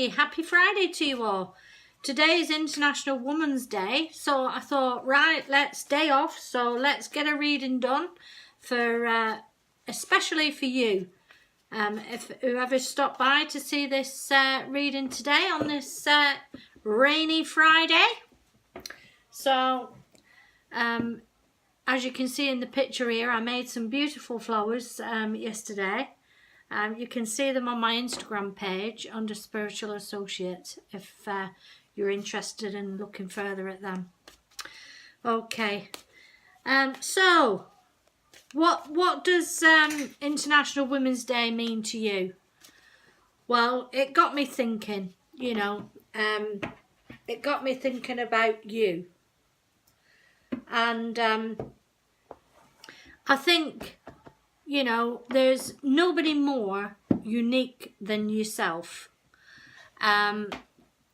Happy Friday to you all. Today is International Women's Day, so I thought, right, let's day off, so let's get a reading done for especially for you. If whoever stopped by to see this reading today on this rainy Friday. So as you can see in the picture here, I made some beautiful flowers yesterday. You can see them on my Instagram page under Spiritual Associate if you're interested in looking further at them. Okay, so what does International Women's Day mean to you? Well, it got me thinking, you know, it got me thinking about you. And I think, you know, there's nobody more unique than yourself.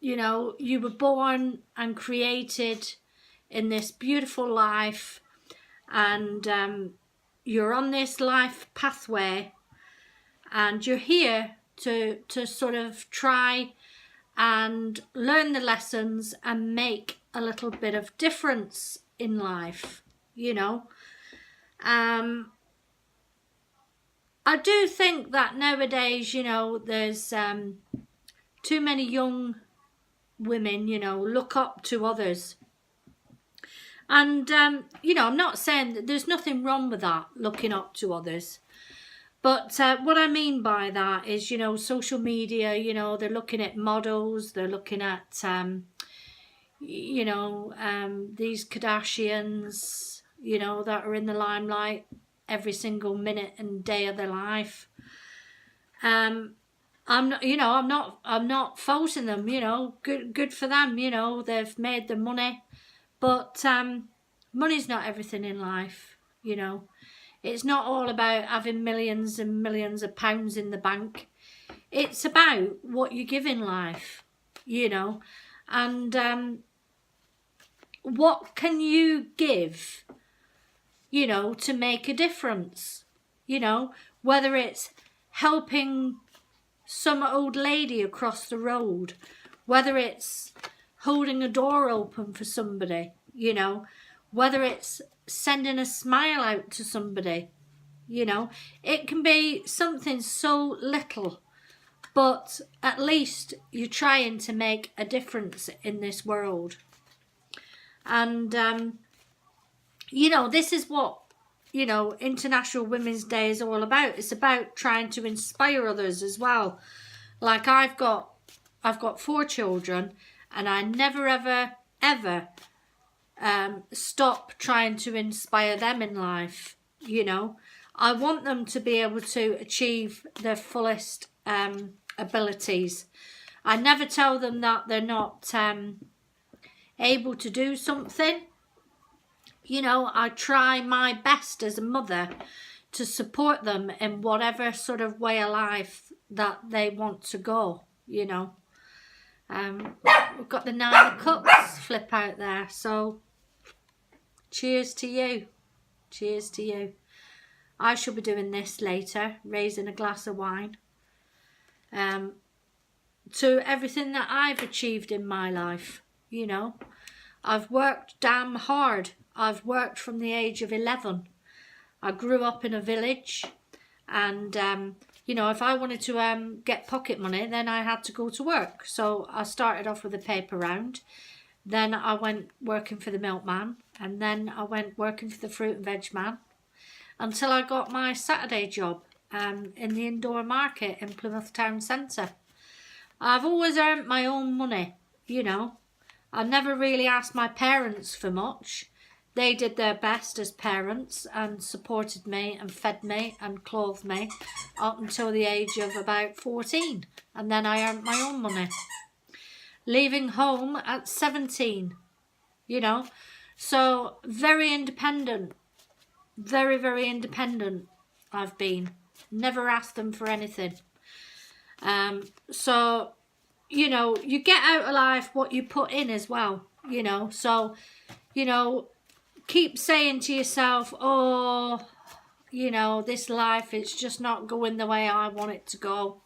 You know, you were born and created in this beautiful life, and you're on this life pathway, and you're here to sort of try and learn the lessons and make a little bit of difference in life, you know. I do think that nowadays, you know, there's too many young women, you know, look up to others. And, you know, I'm not saying that there's nothing wrong with that, looking up to others. But what I mean by that is, you know, social media, you know, they're looking at models, they're looking at, you know, these Kardashians, you know, that are in the limelight every single minute and day of their life. I'm not, you know, I'm not faulting them, you know, good for them, you know, they've made their money, but money's not everything in life, you know. It's not all about having millions and millions of pounds in the bank. It's about what you give in life, you know, and what can you give, you know, to make a difference, you know, whether it's helping some old lady across the road, whether it's holding a door open for somebody, you know, whether it's sending a smile out to somebody, you know. It can be something so little, but at least you're trying to make a difference in this world. And you know, this is what, you know, International Women's Day is all about. It's about trying to inspire others as well. Like I've got 4 children, and I never ever stop trying to inspire them in life, you know. I want them to be able to achieve their fullest abilities. I never tell them that they're not able to do something. You know, I try my best as a mother to support them in whatever sort of way of life that they want to go, you know. We've got the 9 of Cups flip out there, so cheers to you. Cheers to you. I shall be doing this later, raising a glass of wine. To everything that I've achieved in my life, you know. I've worked damn hard. I've worked from the age of 11. I grew up in a village, and you know, if I wanted to get pocket money, then I had to go to work. So I started off with a paper round, then I went working for the milkman, and then I went working for the fruit and veg man, until I got my Saturday job in the indoor market in Plymouth Town Centre. I've always earned my own money, you know. I never really asked my parents for much. They did their best as parents and supported me and fed me and clothed me up until the age of about 14. And then I earned my own money. Leaving home at 17, you know. So very independent. Very, very independent I've been. Never asked them for anything. So, you know, you get out of life what you put in as well, you know. So, you know, keep saying to yourself, oh, you know, this life, it's just not going the way I want it to go.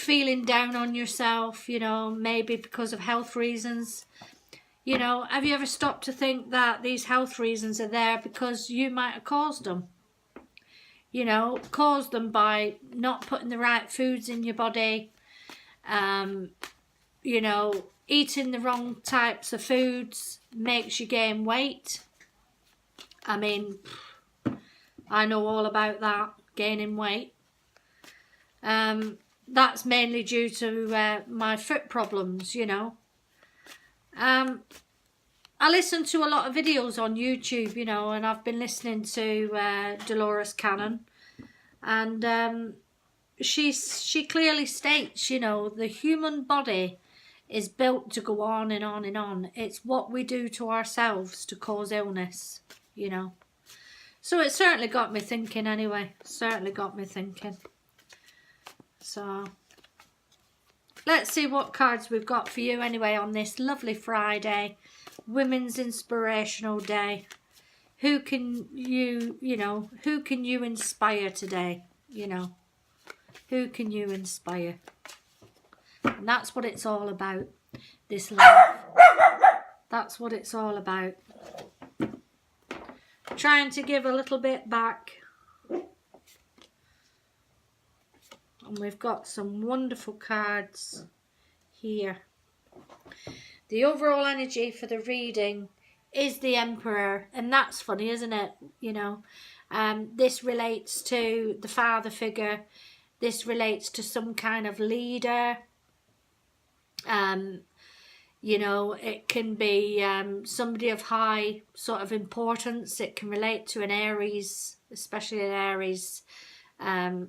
feeling down on yourself, you know, maybe because of health reasons. You know, have you ever stopped to think that these health reasons are there because you might have caused them? You know, caused them by not putting the right foods in your body, you know, eating the wrong types of foods makes you gain weight. I mean, I know all about that, gaining weight. That's mainly due to my foot problems, you know. I listen to a lot of videos on YouTube, you know, and I've been listening to Dolores Cannon, and she clearly states, you know, the human body is built to go on and on and on. It's what we do to ourselves to cause illness, you know. So it certainly got me thinking anyway. Certainly got me thinking. So let's see what cards we've got for you anyway on this lovely Friday, Women's Inspirational Day. Who can you know, who can you inspire today, you know? Who can you inspire? And that's what it's all about, this life. That's what it's all about. Trying to give a little bit back. And we've got some wonderful cards here. The overall energy for the reading is the Emperor. And that's funny, isn't it? You know, this relates to the father figure. This relates to some kind of leader. You know, it can be somebody of high sort of importance. It can relate to an Aries, especially an Aries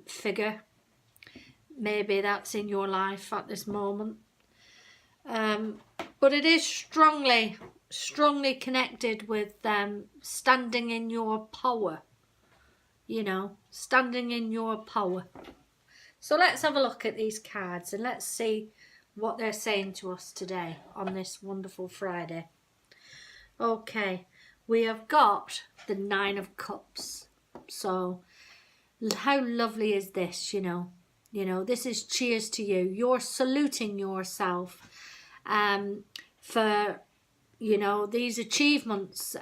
figure. Maybe that's in your life at this moment. But it is strongly connected with standing in your power. You know, standing in your power. So let's have a look at these cards and let's see what they're saying to us today on this wonderful Friday. Okay, we have got the Nine of Cups. So how lovely is this, you know? You know, this is cheers to you. You're saluting yourself for, you know, these achievements,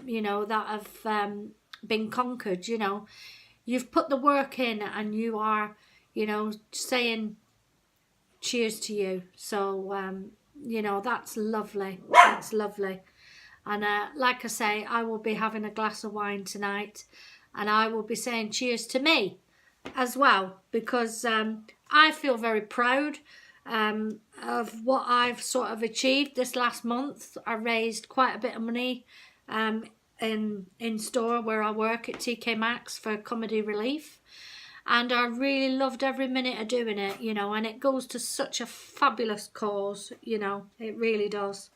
you know, that have been conquered, you know. You've put the work in and you are, you know, saying cheers to you. So, you know, that's lovely. That's lovely. And like I say, I will be having a glass of wine tonight and I will be saying cheers to me as well, because I feel very proud of what I've sort of achieved this last month. I raised quite a bit of money in store where I work at TK Maxx for comedy relief, and I really loved every minute of doing it, you know, and it goes to such a fabulous cause, you know, it really does.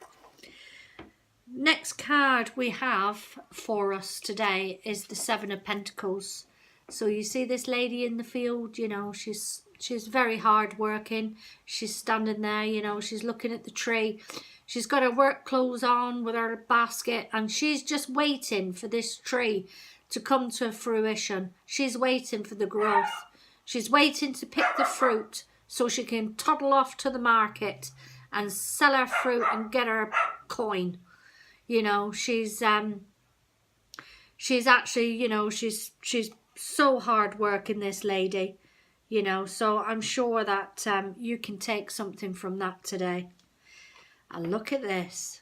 Next card we have for us today is the Seven of Pentacles. So you see this lady in the field, you know, she's very hard working. She's standing there, you know, she's looking at the tree. She's got her work clothes on with her basket and she's just waiting for this tree to come to fruition. She's waiting for the growth. She's waiting to pick the fruit so she can toddle off to the market and sell her fruit and get her coin. You know, she's actually, you know, she's so hard working, this lady, you know, so I'm sure that you can take something from that today. And look at this,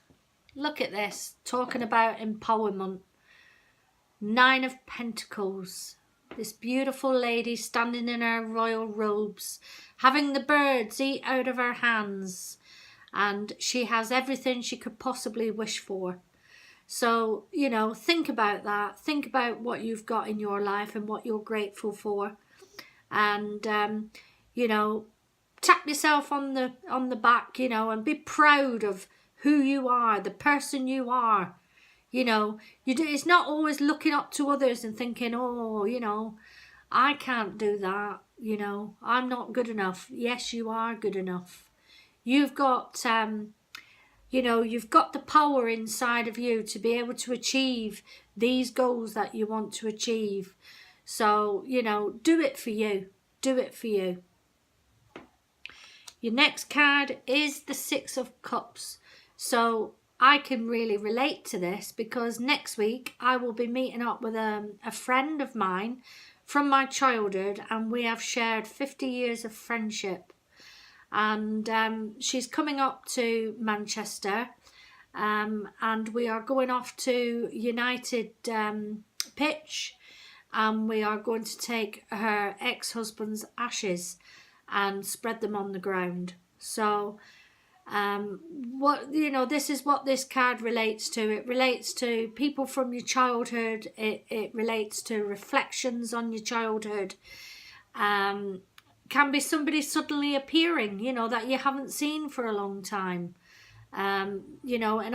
talking about empowerment. Nine of Pentacles, this beautiful lady standing in her royal robes, having the birds eat out of her hands, and she has everything she could possibly wish for. So, you know, think about that. Think about what you've got in your life and what you're grateful for. And, you know, tap yourself on the back, you know, and be proud of who you are, the person you are. You know, it's not always looking up to others and thinking, oh, you know, I can't do that. You know, I'm not good enough. Yes, you are good enough. You've got... you know, you've got the power inside of you to be able to achieve these goals that you want to achieve. So, you know, do it for you. Do it for you. Your next card is the Six of Cups. So I can really relate to this because next week I will be meeting up with a friend of mine from my childhood, and we have shared 50 years of friendship. And she's coming up to Manchester, and we are going off to United Pitch, and we are going to take her ex-husband's ashes and spread them on the ground. So this is what this card relates to. It relates to people from your childhood. It relates to reflections on your childhood. Can be somebody suddenly appearing, that you haven't seen for a long time. And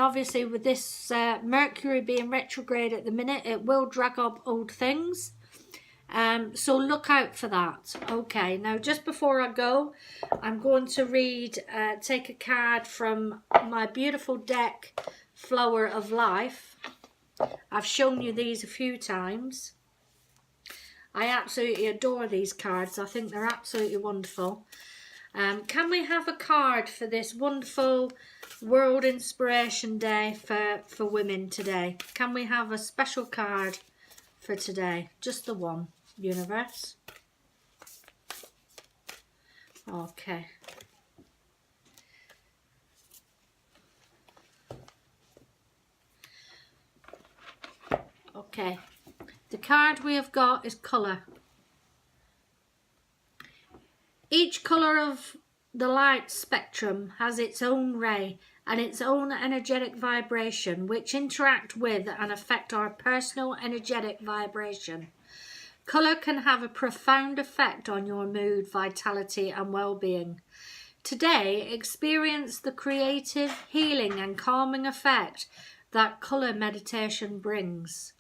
obviously with this Mercury being retrograde at the minute, it will drag up old things. So look out for that. Okay, now just before I go, I'm going to take a card from my beautiful deck, Flower of Life. I've shown you these a few times. I absolutely adore these cards. I think they're absolutely wonderful. Can we have a card for this wonderful World Inspiration Day for women today? Can we have a special card for today? Just the one, universe. Okay. Okay. The card we have got is colour. Each colour of the light spectrum has its own ray and its own energetic vibration, which interact with and affect our personal energetic vibration. Colour can have a profound effect on your mood, vitality and well-being. Today, experience the creative, healing and calming effect that colour meditation brings.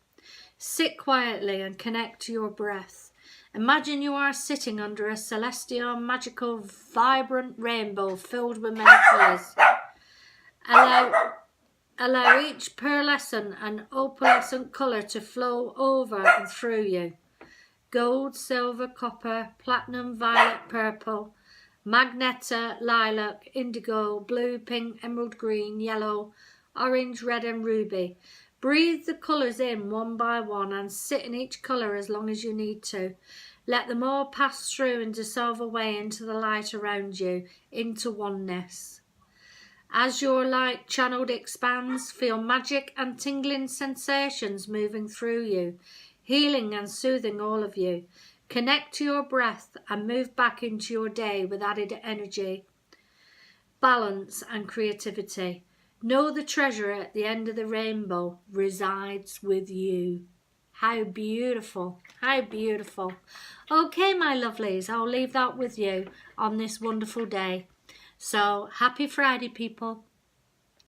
Sit quietly and connect to your breath. Imagine you are sitting under a celestial, magical, vibrant rainbow filled with many colours. Allow each pearlescent and opalescent colour to flow over and through you. Gold, silver, copper, platinum, violet, purple, magenta, lilac, indigo, blue, pink, emerald green, yellow, orange, red and ruby. Breathe the colours in one by one and sit in each colour as long as you need to. Let them all pass through and dissolve away into the light around you, into oneness. As your light channeled expands, feel magic and tingling sensations moving through you, healing and soothing all of you. Connect to your breath and move back into your day with added energy, balance and creativity. Know the treasure at the end of the rainbow resides with you. How beautiful, how beautiful. Okay, my lovelies, I'll leave that with you on this wonderful day. So, happy Friday, people.